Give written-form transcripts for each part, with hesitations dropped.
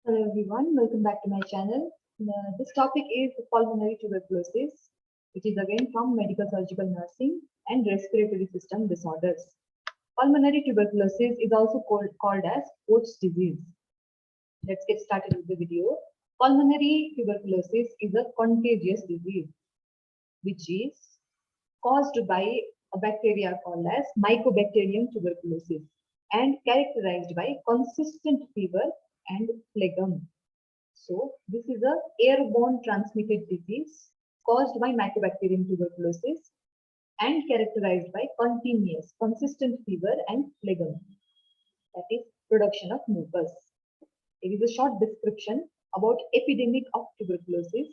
Hello everyone, welcome back to my channel. This topic is pulmonary tuberculosis, which is again from medical surgical nursing and respiratory system disorders. Pulmonary tuberculosis is also called as Koch's disease. Let's get started with the video. Pulmonary tuberculosis is a contagious disease which is caused by a bacteria called as Mycobacterium tuberculosis and characterized by consistent fever and phlegm. So this is a airborne transmitted disease caused by Mycobacterium tuberculosis and characterized by continuous, consistent fever and phlegm. That is production of mucus. It is a short description about epidemic of tuberculosis,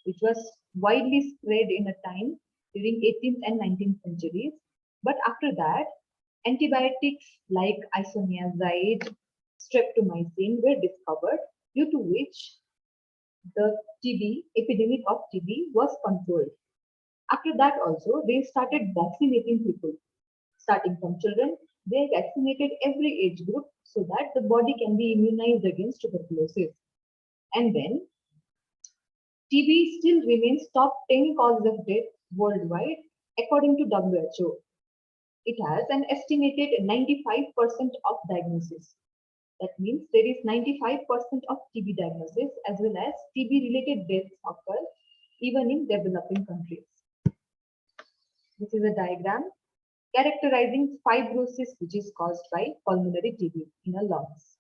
which was widely spread in a time during 18th and 19th centuries. But after that, antibiotics like isoniazid, streptomycin were discovered, due to which the epidemic of TB was controlled. After that also, they started vaccinating people. Starting from children, they vaccinated every age group so that the body can be immunized against tuberculosis. And then, TB still remains top 10 causes of death worldwide according to WHO. It has an estimated 95% of diagnosis. That means there is 95% of TB diagnosis as well as TB related deaths occur even in developing countries. This is a diagram characterizing fibrosis which is caused by pulmonary TB in the lungs.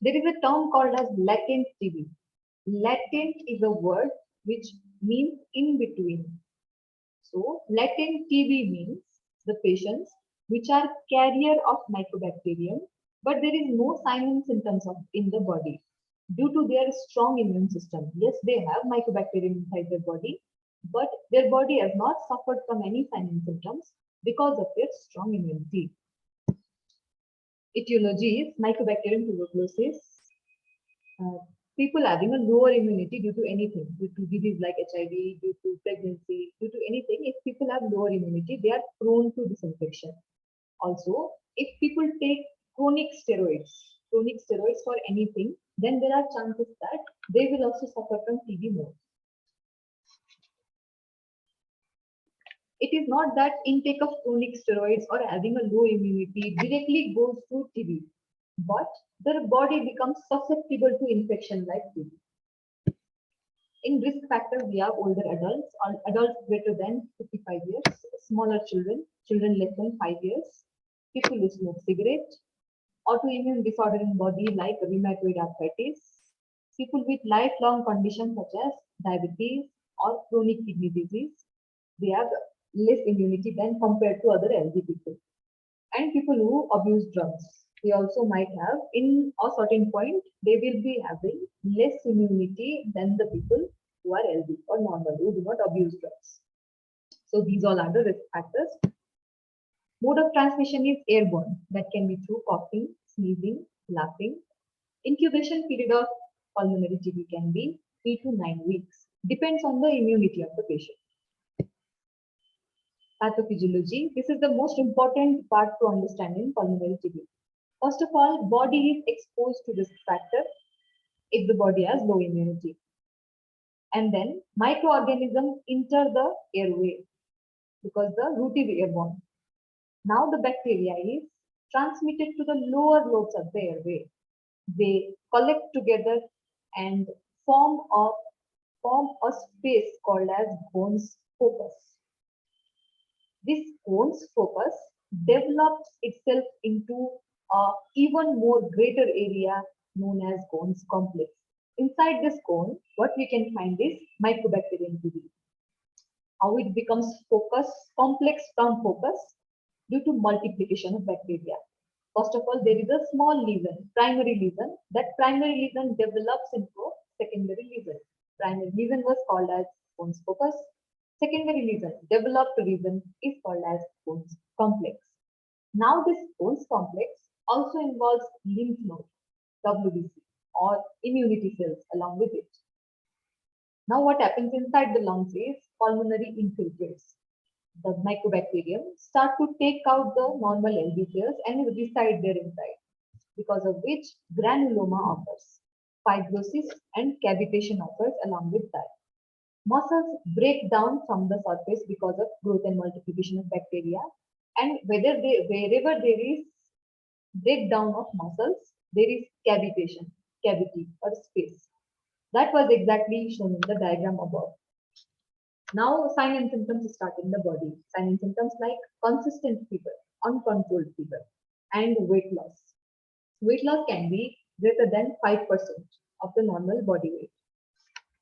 There is a term called as latent TB. Latent is a word which means in between. So latent TB means the patients which are carrier of mycobacterium, but there is no sign and symptoms in the body due to their strong immune system. Yes, they have mycobacterium inside their body, but their body has not suffered from any sign and symptoms because of their strong immunity. Etiology is Mycobacterium tuberculosis. People having a lower immunity due to anything, due to disease like HIV, due to pregnancy, due to anything, if people have lower immunity, they are prone to this infection. Also, if people take chronic steroids for anything, then there are chances that they will also suffer from TB more. It is not that intake of chronic steroids or having a low immunity directly goes to TB, but their body becomes susceptible to infection like TB. In risk factors, we have older adults, adults greater than 55 years, smaller children, children less than 5 years, people who smoke cigarettes, autoimmune disorder in body like rheumatoid arthritis, people with lifelong conditions such as diabetes or chronic kidney disease, they have less immunity than compared to other healthy people, and people who abuse drugs. They also might have, in a certain point, they will be having less immunity than the people who are healthy or normal, who do not abuse drugs. So these all are the risk factors. Mode of transmission is airborne, that can be through coughing, sneezing, laughing. Incubation period of pulmonary TB can be 3 to 9 weeks, depends on the immunity of the patient. Pathophysiology, this is the most important part to understand in pulmonary TB. First of all, body is exposed to risk factor if the body has low immunity. And then microorganisms enter the airway because the route is airborne. Now the bacteria is transmitted to the lower lobes of the airway. They collect together and form a space called as Bohn's focus. This Bohn's focus develops itself into an even more greater area known as Bohn's complex. Inside this cone, what we can find is Mycobacterium TB. How it becomes focus, complex term focus, due to multiplication of bacteria. First of all, there is a small lesion, primary lesion. That primary lesion develops into a secondary lesion. Primary lesion was called as Bohn's focus. Secondary lesion, developed lesion, is called as Bohn's complex. Now this Bohn's complex also involves lymph node, WBC, or immunity cells along with it. Now what happens inside the lungs is pulmonary infiltrates. the mycobacterium, start to take out the normal LV cells and reside there inside, because of which granuloma occurs, fibrosis and cavitation occurs along with that. Muscles break down from the surface because of growth and multiplication of bacteria, and wherever there is breakdown of muscles, there is cavitation, cavity or space. That was exactly shown in the diagram above. Now, sign and symptoms start in the body. Sign and symptoms like consistent fever, uncontrolled fever, and weight loss. Weight loss can be greater than 5% of the normal body weight.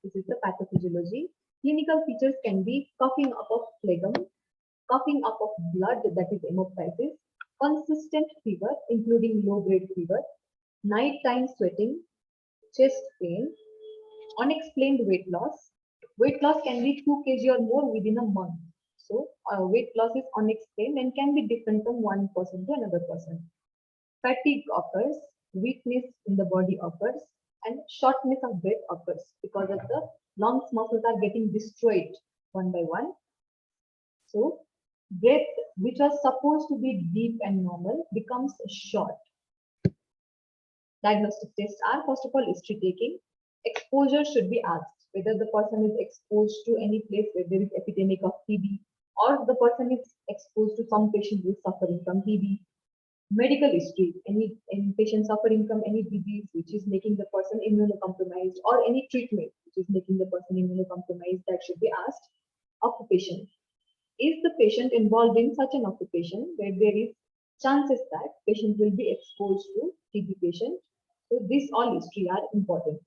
This is the pathophysiology. Clinical features can be coughing up of phlegm, coughing up of blood, that is hemoptysis, consistent fever, including low-grade fever, nighttime sweating, chest pain, unexplained weight loss. Weight loss can be 2 kg or more within a month. So, weight loss is unexplained and can be different from one person to another person. Fatigue occurs, weakness in the body occurs, and shortness of breath occurs because of the lungs muscles are getting destroyed one by one. So, breath, which was supposed to be deep and normal, becomes short. Diagnostic tests are, first of all, history taking. Exposure should be asked whether the person is exposed to any place where there is epidemic of TB, or the person is exposed to some patient who is suffering from TB. Medical history, any patient suffering from any disease which is making the person immunocompromised, or any treatment which is making the person immunocompromised, that should be asked. Occupation. Is the patient involved in such an occupation where there is chances that patient will be exposed to TB patient? So these all history are important.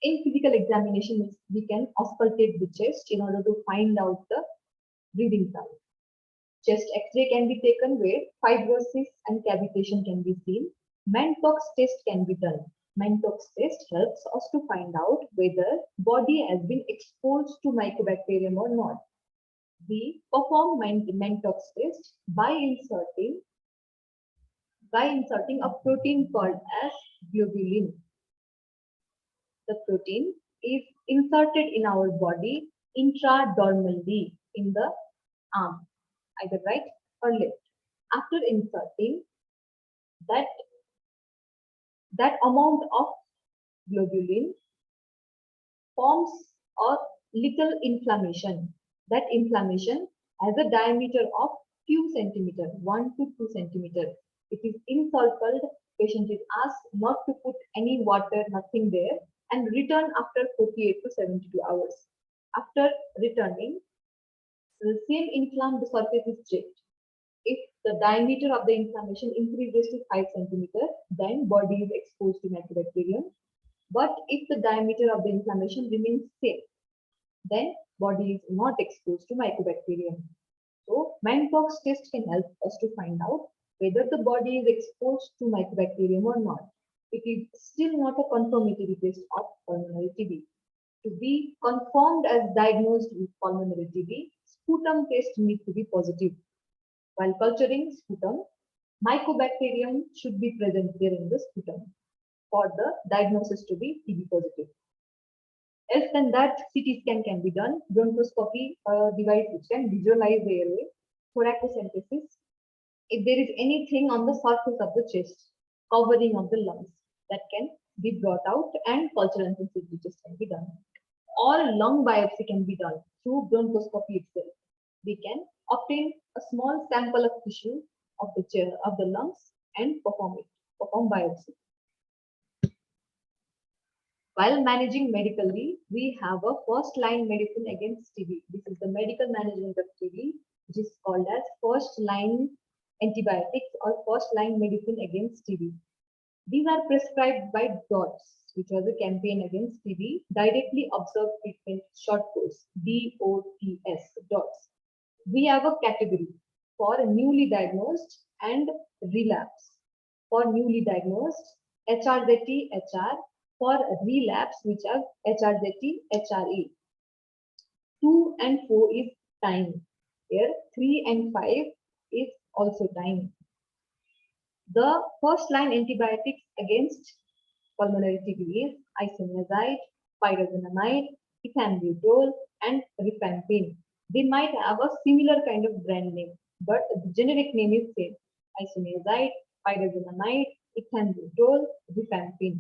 In physical examination, we can auscultate the chest in order to find out the breathing sound. Chest X-ray can be taken where fibrosis and cavitation can be seen. Mantox test can be done. Mantox test helps us to find out whether body has been exposed to mycobacterium or not. We perform Mantox test by inserting a protein called as globulin. The protein is inserted in our body intradermally in the arm, either right or left. After inserting, that amount of globulin forms a little inflammation. That inflammation has a diameter of few centimeter, 1 to 2 centimeter. It is encircled. Patient is asked not to put any water, nothing there, and return after 48 to 72 hours. After returning, the same inflamed surface is checked. If the diameter of the inflammation increases to 5 centimeter, then body is exposed to mycobacterium. But if the diameter of the inflammation remains same, then body is not exposed to mycobacterium. So, Mantox test can help us to find out whether the body is exposed to mycobacterium or not. It is still not a confirmatory test of pulmonary TB. To be confirmed as diagnosed with pulmonary TB, sputum test needs to be positive. While culturing sputum, mycobacterium should be present there in the sputum for the diagnosis to be TB positive. Else than that, CT scan can be done, bronchoscopy device which can visualize the airway, thoracocentesis. If there is anything on the surface of the chest, covering of the lungs, that can be brought out, and cultural and sensitivity test can be done. Or lung biopsy can be done through bronchoscopy itself. We can obtain a small sample of tissue of the lungs and perform biopsy. While managing medically, we have a first line medicine against TB. This is the medical management of TB, which is called as first line antibiotics or first line medicine against TB. These are prescribed by DOTS, which was a campaign against TB, directly observed treatment short course, DOTS, DOTS. We have a category for newly diagnosed and relapse. For newly diagnosed, HRZT, HR. For relapse, which are HRZT, HRE. 2 and 4 is time. Here, 3 and 5 is also time. The first line antibiotics against pulmonary TB is isoniazid, pyrazinamide, ethambutol, and rifampin. They might have a similar kind of brand name, but the generic name is same. Isoniazid, pyrazinamide, ethambutol, rifampin.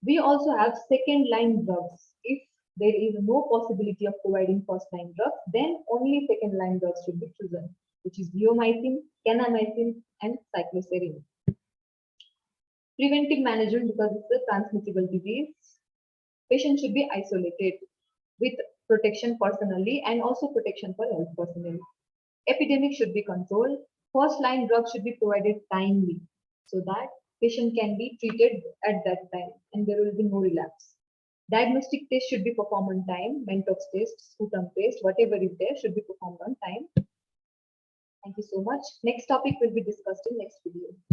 We also have second line drugs. If there is no possibility of providing first line drugs, then only second line drugs should be chosen, which is bleomycin, kanamycin, and cycloserine. Preventive management, because it's a transmissible disease, patient should be isolated with protection personally and also protection for health personnel. Epidemic should be controlled. First line drugs should be provided timely so that patient can be treated at that time and there will be no relapse. Diagnostic tests should be performed on time. Mentox test, sputum test, whatever is there should be performed on time. Thank you so much. Next topic will be discussed in next video.